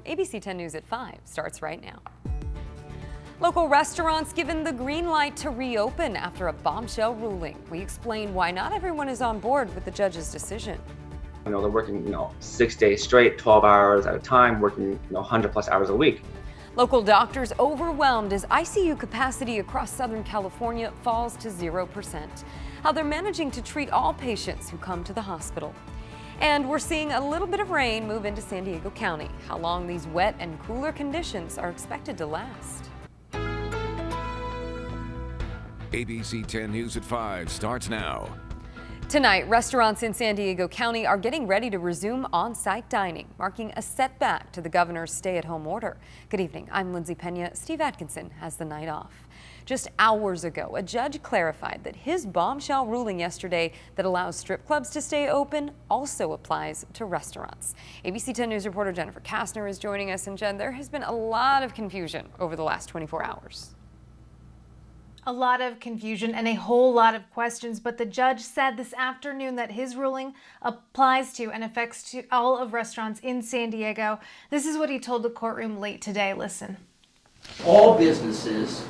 ABC 10 News at 5 starts right now. Local restaurants given the green light to reopen after a bombshell ruling. We explain why not everyone is on board with the judge's decision. They're working, 6 days straight, 12 hours at a time, working, 100+ hours a week. Local doctors overwhelmed as ICU capacity across Southern California falls to 0%. How they're managing to treat all patients who come to the hospital. And we're seeing a little bit of rain move into San Diego County. How long these wet and cooler conditions are expected to last. ABC 10 News at 5 starts now. Tonight, restaurants in San Diego County are getting ready to resume on-site dining, marking a setback to the governor's stay-at-home order. Good evening. I'm Lindsay Pena. Steve Atkinson has the night off. Just hours ago, a judge clarified that his bombshell ruling yesterday that allows strip clubs to stay open also applies to restaurants. ABC 10 News reporter Jennifer Kastner is joining us. And Jen, there has been a lot of confusion over the last 24 hours. A lot of confusion and a whole lot of questions, but the judge said this afternoon that his ruling applies to and affects to all of restaurants in San Diego. This is what he told the courtroom late today. Listen. All businesses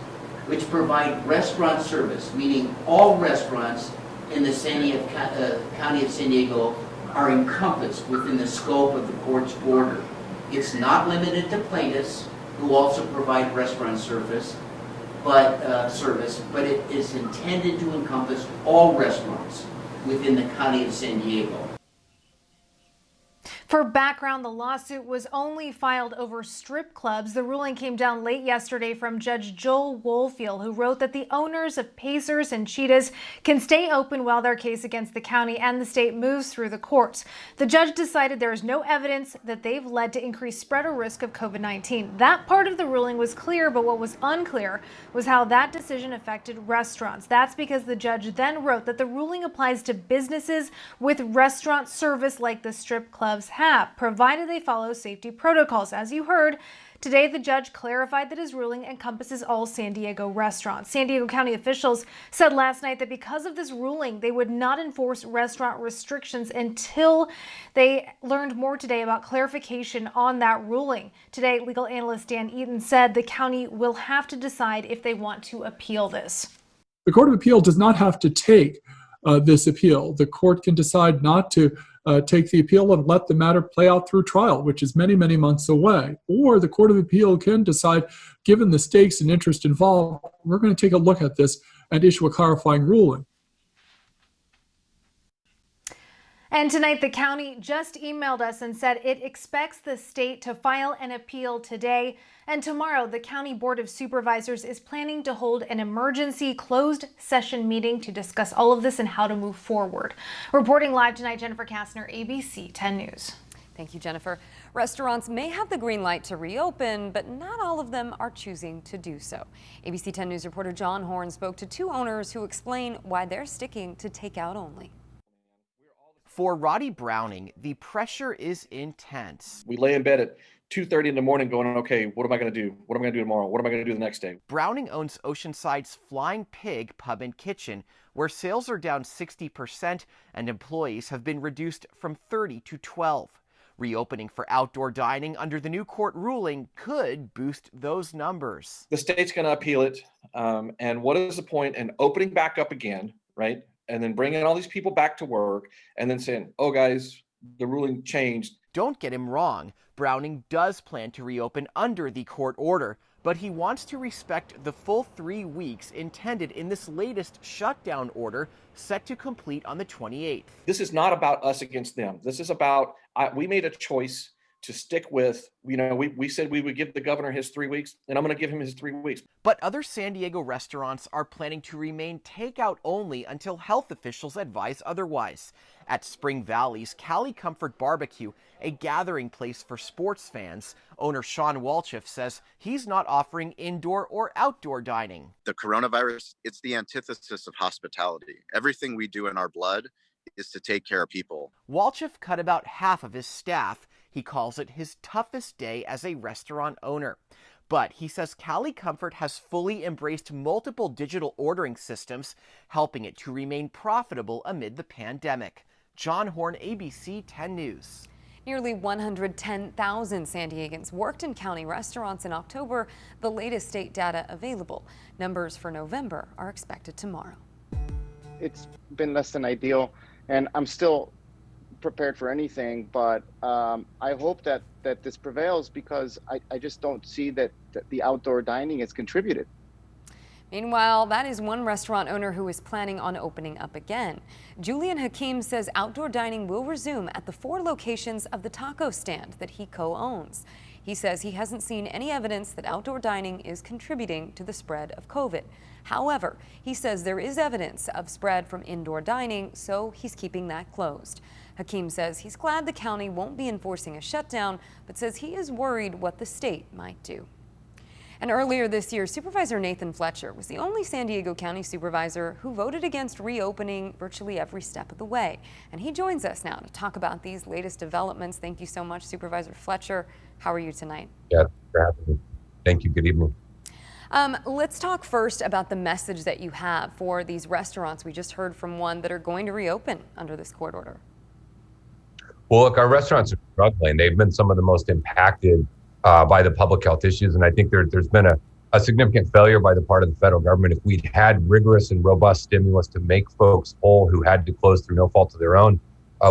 which provide restaurant service, meaning all restaurants in the County of San Diego, are encompassed within the scope of the court's order. It's not limited to plaintiffs who also provide restaurant service, but it is intended to encompass all restaurants within the County of San Diego. For background, the lawsuit was only filed over strip clubs. The ruling came down late yesterday from Judge Joel Woolfield, who wrote that the owners of Pacers and Cheetahs can stay open while their case against the county and the state moves through the courts. The judge decided there is no evidence that they've led to increased spread or risk of COVID-19. That part of the ruling was clear, but what was unclear was how that decision affected restaurants. That's because the judge then wrote that the ruling applies to businesses with restaurant service like the strip clubs have, provided they follow safety protocols. As you heard, today the judge clarified that his ruling encompasses all San Diego restaurants. San Diego County officials said last night that because of this ruling, they would not enforce restaurant restrictions until they learned more today about clarification on that ruling. Today, legal analyst Dan Eaton said the county will have to decide if they want to appeal this. The Court of Appeal does not have to take this appeal. The court can decide not to take the appeal and let the matter play out through trial, which is many, many months away. Or the Court of Appeal can decide, given the stakes and interest involved, we're going to take a look at this and issue a clarifying ruling. And tonight, the county just emailed us and said it expects the state to file an appeal today. And tomorrow, the County Board of Supervisors is planning to hold an emergency closed session meeting to discuss all of this and how to move forward. Reporting live tonight, Jennifer Kastner, ABC 10 News. Thank you, Jennifer. Restaurants may have the green light to reopen, but not all of them are choosing to do so. ABC 10 News reporter John Horn spoke to two owners who explain why they're sticking to takeout only. For Roddy Browning, the pressure is intense. We lay in bed at 2:30 in the morning going, okay, what am I going to do? What am I going to do tomorrow? What am I going to do the next day? Browning owns Oceanside's Flying Pig Pub and Kitchen, where sales are down 60% and employees have been reduced from 30 to 12. Reopening for outdoor dining under the new court ruling could boost those numbers. The state's going to appeal it. And what is the point in opening back up again, right? And then bringing all these people back to work and then saying, oh, guys, the ruling changed. Don't get him wrong. Browning does plan to reopen under the court order, but he wants to respect the full 3 weeks intended in this latest shutdown order set to complete on the 28th. This is not about us against them. This is about, we made a choice to stick with, we said we would give the governor his 3 weeks, and I'm going to give him his 3 weeks. But other San Diego restaurants are planning to remain takeout only until health officials advise otherwise. At Spring Valley's Cali Comfort Barbecue, a gathering place for sports fans, owner Sean Walchef says he's not offering indoor or outdoor dining. The coronavirus, it's the antithesis of hospitality. Everything we do in our blood is to take care of people. Walchef cut about half of his staff. He calls it his toughest day as a restaurant owner. But he says Cali Comfort has fully embraced multiple digital ordering systems, helping it to remain profitable amid the pandemic. John Horn, ABC 10 News. Nearly 110,000 San Diegans worked in county restaurants in October, the latest state data available. Numbers for November are expected tomorrow. It's been less than ideal, and I'm still prepared for anything, but I hope that this prevails, because I just don't see that the outdoor dining has contributed. Meanwhile, that is one restaurant owner who is planning on opening up again. Julian Hakim says outdoor dining will resume at the 4 locations of the taco stand that he co-owns. He says he hasn't seen any evidence that outdoor dining is contributing to the spread of COVID. However, he says there is evidence of spread from indoor dining, so he's keeping that closed. Hakim says he's glad the county won't be enforcing a shutdown, but says he is worried what the state might do. And earlier this year, Supervisor Nathan Fletcher was the only San Diego County supervisor who voted against reopening virtually every step of the way. And he joins us now to talk about these latest developments. Thank you so much, Supervisor Fletcher. How are you tonight? Yeah, for having me. Thank you. Good evening. Let's talk first about the message that you have for these restaurants. We just heard from one that are going to reopen under this court order. Well, look, our restaurants are struggling. They've been some of the most impacted by the public health issues. And I think there's been a significant failure by the part of the federal government. If we'd had rigorous and robust stimulus to make folks whole who had to close through no fault of their own,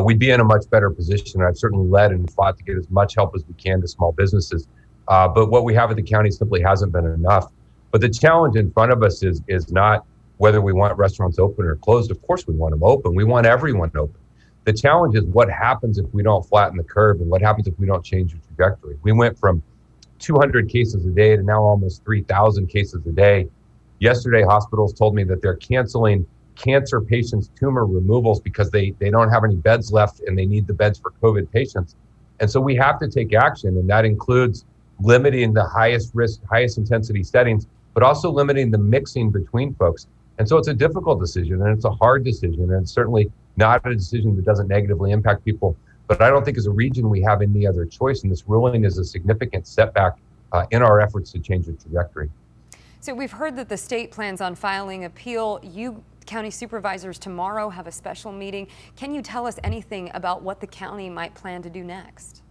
we'd be in a much better position. I've certainly led and fought to get as much help as we can to small businesses. But what we have at the county simply hasn't been enough. But the challenge in front of us is not whether we want restaurants open or closed. Of course, we want them open. We want everyone open. The challenge is what happens if we don't flatten the curve, and what happens if we don't change the trajectory. We went from 200 cases a day to now almost 3,000 cases a day. Yesterday, hospitals told me that they're canceling cancer patients' tumor removals because they don't have any beds left and they need the beds for COVID patients. And so we have to take action, and that includes limiting the highest risk, highest intensity settings, but also limiting the mixing between folks. And so it's a difficult decision, and it's a hard decision, and it's certainly not a decision that doesn't negatively impact people. But I don't think as a region we have any other choice, and this ruling is a significant setback in our efforts to change the trajectory. So we've heard that the state plans on filing appeal. You county supervisors tomorrow have a special meeting. Can you tell us anything about what the county might plan to do next?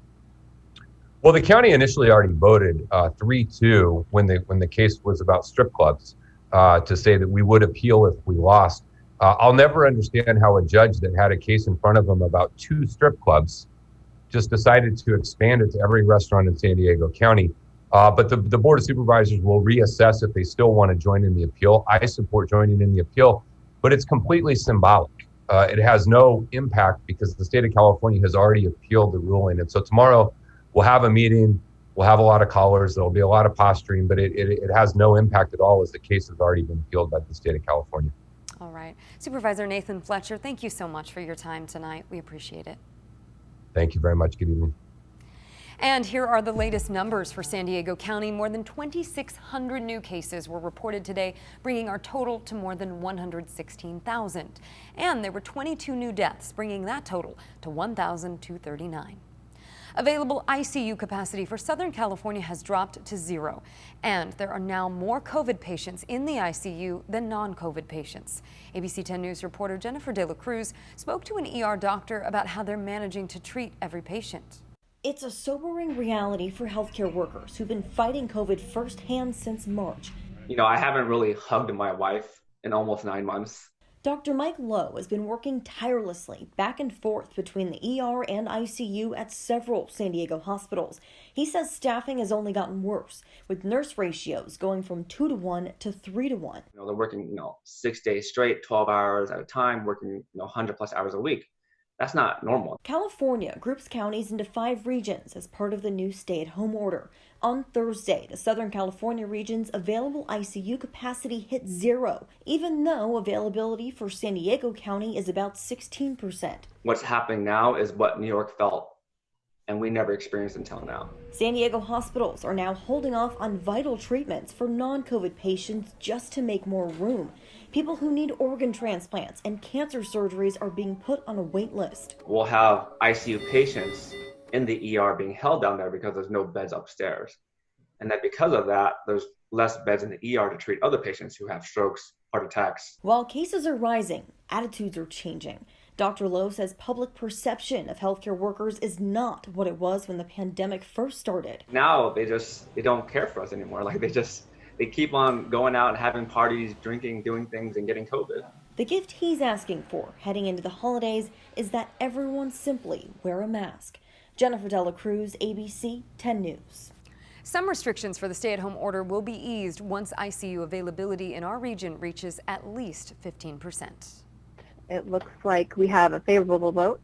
Well, the county initially already voted 3-2 when the case was about strip clubs to say that we would appeal if we lost. I'll never understand how a judge that had a case in front of him about 2 strip clubs just decided to expand it to every restaurant in San Diego County. But the Board of Supervisors will reassess if they still want to join in the appeal. I support joining in the appeal, but it's completely symbolic. It has no impact because the state of California has already appealed the ruling. And so tomorrow we'll have a meeting, we'll have a lot of callers, there'll be a lot of posturing, but it has no impact at all as the case has already been appealed by the state of California. All right. Supervisor Nathan Fletcher, thank you so much for your time tonight. We appreciate it. Thank you very much. Good evening. And here are the latest numbers for San Diego County. More than 2,600 new cases were reported today, bringing our total to more than 116,000. And there were 22 new deaths, bringing that total to 1,239. Available ICU capacity for Southern California has dropped to 0, and there are now more COVID patients in the ICU than non-COVID patients. ABC 10 News reporter Jennifer De La Cruz spoke to an ER doctor about how they're managing to treat every patient. It's a sobering reality for healthcare workers who've been fighting COVID firsthand since March. You know, I haven't really hugged my wife in almost 9 months. Dr. Mike Lowe has been working tirelessly back and forth between the ER and ICU at several San Diego hospitals. He says staffing has only gotten worse, with nurse ratios going from 2-to-1 to 3-to-1. You know, they're working, 6 days straight, 12 hours at a time, working, 100 plus hours a week. That's not normal. California groups counties into 5 regions as part of the new stay-at-home order. On Thursday, the Southern California region's available ICU capacity hit 0, even though availability for San Diego County is about 16%. What's happening now is what New York felt, and we never experienced until now. San Diego hospitals are now holding off on vital treatments for non-COVID patients just to make more room. People who need organ transplants and cancer surgeries are being put on a wait list. We'll have ICU patients in the ER being held down there because there's no beds upstairs. And that because of that, there's less beds in the ER to treat other patients who have strokes, heart attacks. While cases are rising, attitudes are changing. Dr. Lowe says public perception of healthcare workers is not what it was when the pandemic first started. Now they don't care for us anymore. Like they keep on going out and having parties, drinking, doing things, and getting COVID. The gift he's asking for heading into the holidays is that everyone simply wear a mask. Jennifer Dela Cruz, ABC 10 News. Some restrictions for the stay-at-home order will be eased once ICU availability in our region reaches at least 15%. It looks like we have a favorable vote.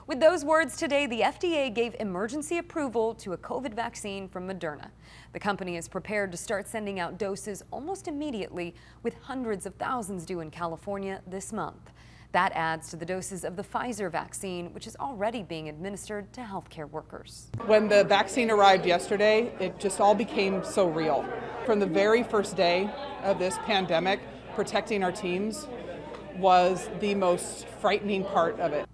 With those words today, the FDA gave emergency approval to a COVID vaccine from Moderna. The company is prepared to start sending out doses almost immediately, with hundreds of thousands due in California this month. That adds to the doses of the Pfizer vaccine, which is already being administered to healthcare workers. When the vaccine arrived yesterday, it just all became so real. From the very first day of this pandemic, protecting our teams was the most frightening part of it.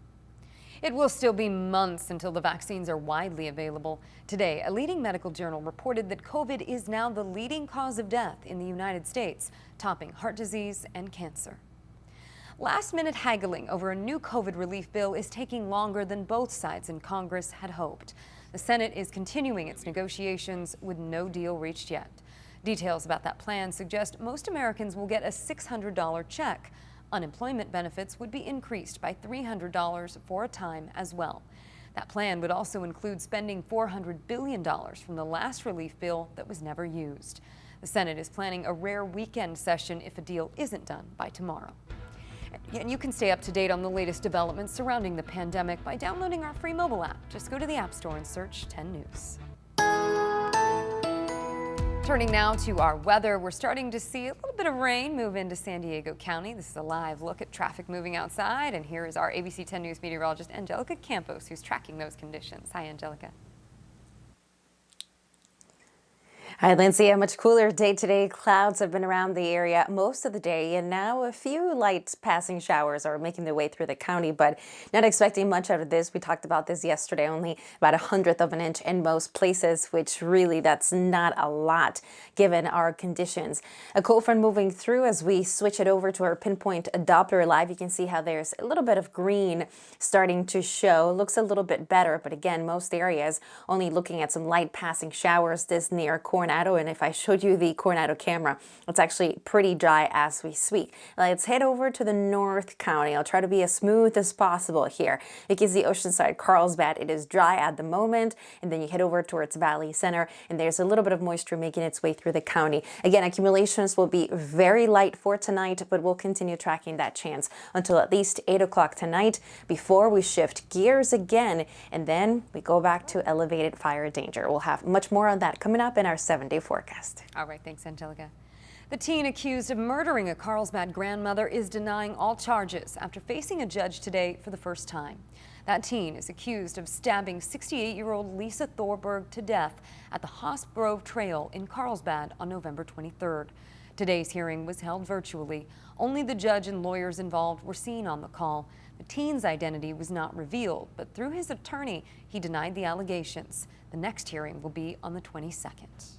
It will still be months until the vaccines are widely available. Today, a leading medical journal reported that COVID is now the leading cause of death in the United States, topping heart disease and cancer. Last-minute haggling over a new COVID relief bill is taking longer than both sides in Congress had hoped. The Senate is continuing its negotiations with no deal reached yet. Details about that plan suggest most Americans will get a $600 check. Unemployment benefits would be increased by $300 for a time as well. That plan would also include spending $400 billion from the last relief bill that was never used. The Senate is planning a rare weekend session if a deal isn't done by tomorrow. And you can stay up to date on the latest developments surrounding the pandemic by downloading our free mobile app. Just go to the App Store and search 10 News. Turning now to our weather, we're starting to see a little bit of rain move into San Diego County. This is a live look at traffic moving outside, and here is our ABC 10 News meteorologist Angelica Campos, who's tracking those conditions. Hi, Angelica. Hi, Lindsay. A much cooler day today. Clouds have been around the area most of the day, and now a few light passing showers are making their way through the county, but not expecting much out of this. We talked about this yesterday, only about 1/100 of an inch in most places, which really that's not a lot given our conditions. A cold front moving through. As we switch it over to our pinpoint Doppler live, you can see how there's a little bit of green starting to show. Looks a little bit better, but again, most areas only looking at some light passing showers this near Coronado. And if I showed you the Coronado camera, it's actually pretty dry as we speak. Let's head over to the North County. I'll try to be as smooth as possible here. You can see Oceanside, Carlsbad. It is dry at the moment. And then you head over towards Valley Center, and there's a little bit of moisture making its way through the county. Again, accumulations will be very light for tonight, but we'll continue tracking that chance until at least 8 o'clock tonight before we shift gears again. And then we go back to elevated fire danger. We'll have much more on that coming up in our 7-day forecast. All right, thanks, Angelica. The teen accused of murdering a Carlsbad grandmother is denying all charges after facing a judge today for the first time. That teen is accused of stabbing 68-year-old Lisa Thorberg to death at the Haas Grove Trail in Carlsbad on November 23rd. Today's hearing was held virtually. Only the judge and lawyers involved were seen on the call. The teen's identity was not revealed, but through his attorney, he denied the allegations. The next hearing will be on the 22nd.